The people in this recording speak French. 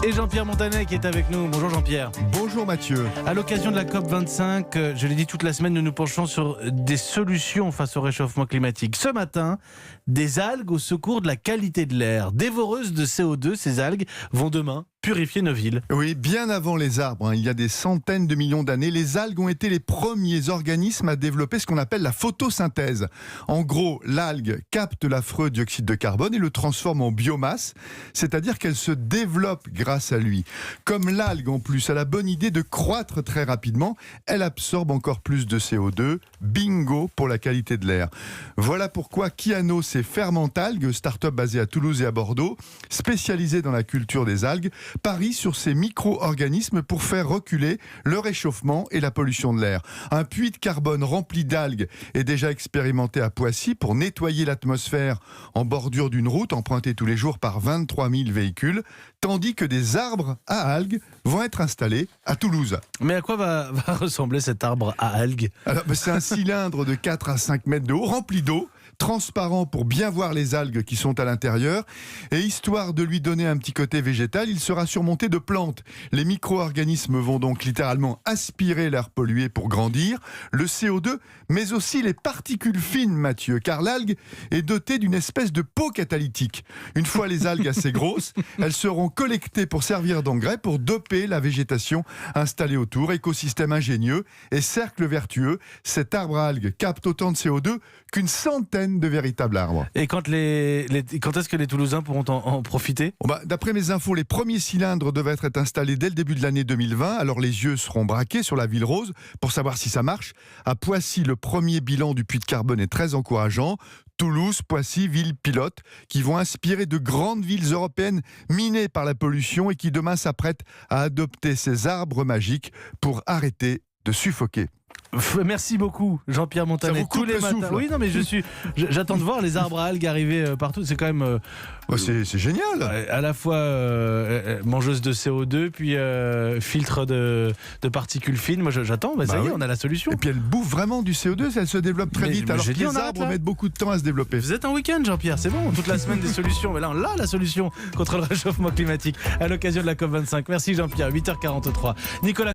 Et Jean-Pierre Montanet qui est avec nous. Bonjour Jean-Pierre. Bonjour Mathieu. À l'occasion de la COP25, je l'ai dit toute la semaine, nous nous penchons sur des solutions face au réchauffement climatique. Ce matin, des algues au secours de la qualité de l'air. Dévoreuses de CO2, ces algues vont demain purifier nos villes. Oui, bien avant les arbres, il y a des centaines de millions d'années, les algues ont été les premiers organismes à développer ce qu'on appelle la photosynthèse. En gros, l'algue capte l'affreux dioxyde de carbone et le transforme en biomasse, c'est-à-dire qu'elle se développe grâce à lui. Comme l'algue, en plus, a la bonne idée de croître très rapidement, elle absorbe encore plus de CO2. Bingo pour la qualité de l'air. Voilà pourquoi Kiano, c'est Fermentalgues, start-up basée à Toulouse et à Bordeaux, spécialisée dans la culture des algues, parie sur ces micro-organismes pour faire reculer le réchauffement et la pollution de l'air. Un puits de carbone rempli d'algues est déjà expérimenté à Poissy pour nettoyer l'atmosphère en bordure d'une route empruntée tous les jours par 23 000 véhicules, tandis que des arbres à algues vont être installés à Toulouse. Mais à quoi va ressembler cet arbre à algues ? Alors, c'est un cylindre de 4 à 5 mètres de haut, rempli d'eau, transparent pour bien voir les algues qui sont à l'intérieur. Et histoire de lui donner un petit côté végétal, il sera surmonté de plantes. Les micro-organismes vont donc littéralement aspirer l'air pollué pour grandir, le CO2, mais aussi les particules fines, Mathieu, car l'algue est dotée d'une espèce de peau catalytique. Une fois les algues assez grosses, elles seront collectées pour servir d'engrais, pour doper la végétation installée autour. Écosystème ingénieux et cercle vertueux, cet arbre à algues capte autant de CO2 qu'une centaine de véritables arbres. Et quand est-ce que les Toulousains pourront en profiter ? D'après mes infos, les premiers cylindres devraient être installés dès le début de l'année 2020. Alors les yeux seront braqués sur la ville rose pour savoir si ça marche. À Poissy, le premier bilan du puits de carbone est très encourageant. Toulouse, Poissy, villes pilotes qui vont inspirer de grandes villes européennes minées par la pollution et qui demain s'apprêtent à adopter ces arbres magiques pour arrêter de suffoquer. Merci beaucoup Jean-Pierre Montanet. Ça vous coupe tous les le matins. souffle. Oui, non mais j'attends de voir les arbres à algues arriver partout. C'est quand même c'est génial. À la fois mangeuse de CO2 puis filtre de particules fines. Moi j'attends, ça y est, on a la solution. Et puis elle bouffe vraiment du CO2, elle se développe très vite, alors que j'ai dit, les arbres mettent beaucoup de temps à se développer. Vous êtes en week-end Jean-Pierre, c'est bon, toute la semaine des solutions. Mais là on a la solution contre le réchauffement climatique à l'occasion de la COP25. Merci Jean-Pierre, 8h43. Nicolas